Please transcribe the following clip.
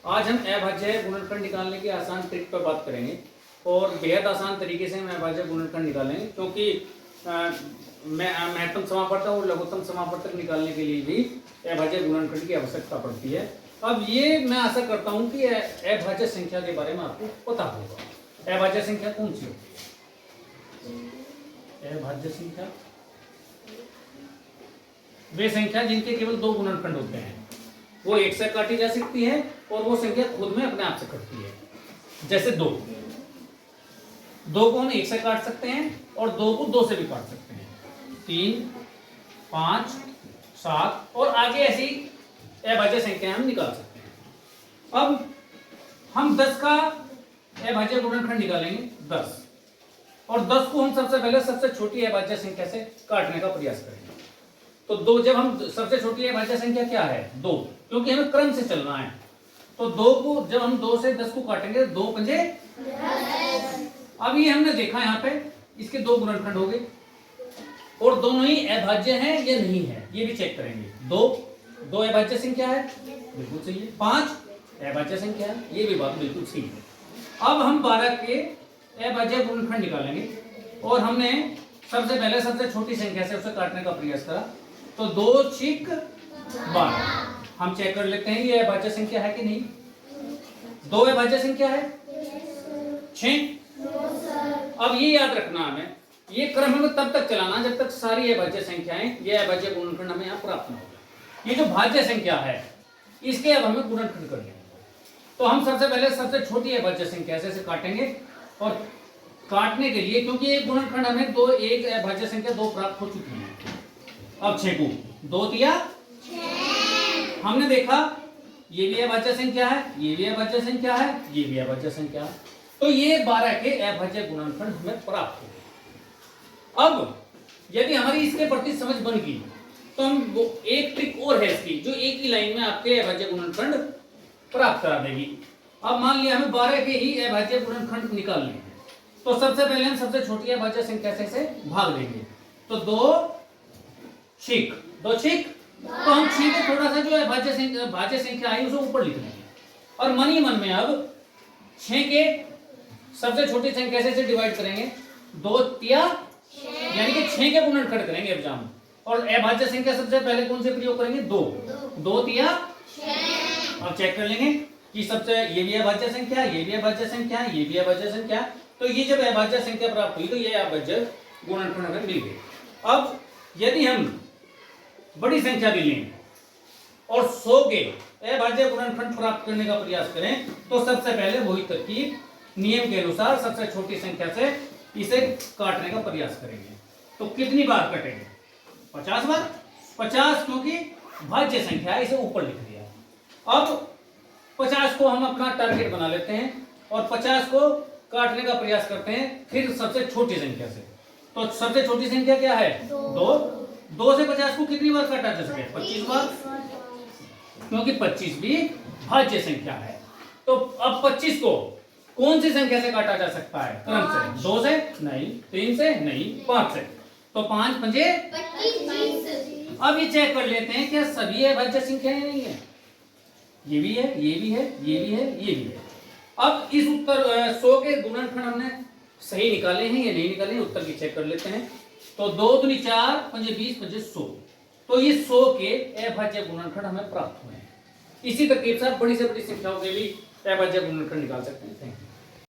आज हम अभाज्य गुणनखंड निकालने की आसान ट्रिक पर बात करेंगे और बेहद आसान तरीके से हम अभाज्य गुणनखंड निकालेंगे, क्योंकि महत्तम समापवर्तक और लघुत्तम समापवर्तक निकालने के लिए भी अभाज्य गुणनखंड की आवश्यकता पड़ती है। अब ये मैं आशा करता हूँ कि अभाज्य संख्या के बारे में आपको पता होगा। अभाज्य संख्या कौन सी होती है? अभाज्य संख्या वे संख्या जिनके केवल दो गुणनखंड होते हैं, वो एक से काटी जा सकती है और वो संख्या खुद में अपने आप से कटती है। जैसे दो को हम एक से काट सकते हैं और दो को दो से भी काट सकते हैं। 3, 5, 7 और आगे ऐसी अभाज्य संख्या हम निकाल सकते हैं। अब हम 10 का अभाज्य गुणनखंड निकालेंगे 10, और 10 को हम सबसे पहले सबसे छोटी अभाज्य संख्या से काटने का प्रयास करेंगे। तो दो, जब हम सबसे छोटी अभाज्य संख्या क्या है? 2, क्योंकि हमें क्रम से चलना है। तो 2 को जब हम 2 से 10 को काटेंगे, 2 पंजे 10। अब ये हमने देखा यहाँ पे इसके दो गुणनखंड हो गए और दोनों ही अभाज्य हैं या नहीं है, ये भी चेक करेंगे। 2 अभाज्य संख्या है, बिल्कुल सही है। 5 अभाज्य संख्या है, ये भी बात बिल्कुल सही है। अब हम 12 के अभाज्य गुणनखंड निकालेंगे और हमने सबसे पहले सबसे छोटी संख्या से उसे काटने का प्रयास करा। तो 2 6 12। हम चेक कर लेते हैं ये अभाज्य संख्या है कि नहीं। 2 अभाज्य संख्या है। 6। अब ये याद रखना हमें, ये क्रम हमें तब तक चलाना जब तक सारी अभाज्य संख्याएं, ये अभाज्य गुणनखंड हमें यहाँ प्राप्त न हो। ये जो भाज्य संख्या है इसके अब हमें गुणनखंड करने हैं। तो हम सबसे पहले सबसे छोटी अभाज्य संख्या से काटेंगे और काटने के लिए, क्योंकि एक गुणनखंड हमें एक अभाज्य संख्या 2 प्राप्त हो चुकी है। अब 6 को 2 दिया 6। हमने देखा ये भी अभाज्य संख्या है, ये भी अभाज्य संख्या है, ये भी अभाज्य संख्या है। तो ये 12 के अभाज्य गुणनखंड हमें प्राप्त हो गए। अब यदि हमारी इसके प्रति समझ बन गई तो हम वो एक ट्रिक और है इसकी, जो एक ही लाइन में आपके अभाज्य गुणनखंड प्राप्त करा देगी। अब मान लिया हमें 12 के ही अभाज्य गुणनखंड निकालने हैं, तो सबसे पहले हम सबसे छोटी अभाज्य संख्या से भाग देंगे। तो 2 6 तो हम 6 को थोड़ा सा जो भाज्य संख्या आई उसे ऊपर लिख लेंगे और मन ही मन में अब 6 के सबसे छोटी संख्या से डिवाइड करेंगे। 2 तिया यानी कि 6 के गुणनखंड करेंगे एग्जाम, और अभाज्य संख्या सबसे पहले कौन से प्रयोग करेंगे? 2 तिया 6। अब चेक कर लेंगे कि सबसे ये भी अभाज्य संख्या, ये भी अभाज्य संख्या, ये भी अभाज्य संख्या। तो ये जब अभाज्य संख्या प्राप्त हुई तो ये अभाज्य गुणनखंड हमें मिल गए। अब यदि हम बड़ी संख्या भी लें और 100 के अभाज्य गुणनखंड प्राप्त करने का प्रयास करें, तो सबसे पहले वही तरकीब नियम के अनुसार सबसे छोटी संख्या से इसे काटने का प्रयास करेंगे। तो कितनी बार कटेंगे? 50 बार। 50, क्योंकि भाज्य संख्या है, इसे ऊपर लिख दिया। अब 50 को हम अपना टारगेट बना लेते हैं और 50 को काटने का प्रयास करते हैं फिर सबसे छोटी संख्या से। तो सबसे छोटी संख्या क्या है? 2 से 50 को कितनी बार काटा जा सके? 25 बार, क्योंकि 25 भी भाज्य संख्या है। तो अब 25 को कौन सी संख्या से काटा जा सकता है? क्रम से। 2 से नहीं, 3 से नहीं, 5 से। तो 5 पंजे 25। अब ये चेक कर लेते हैं क्या सभी अभाज्य संख्याएं नहीं है? ये भी है, ये भी है, ये भी है, ये भी है। अब इस उत्तर 100 के गुणनखंड हमने सही निकाले हैं या नहीं निकाले हैं, उत्तर की चेक कर लेते हैं। तो 2 दूनी 4, पंजे 20, पंजे 100। तो ये 100 के अभाज्य गुणनखंड हमें प्राप्त हुए हैं। इसी तरकीब से बड़ी से बड़ी संख्याओं के भी अभाज्य गुणनखंड निकाल सकते हैं।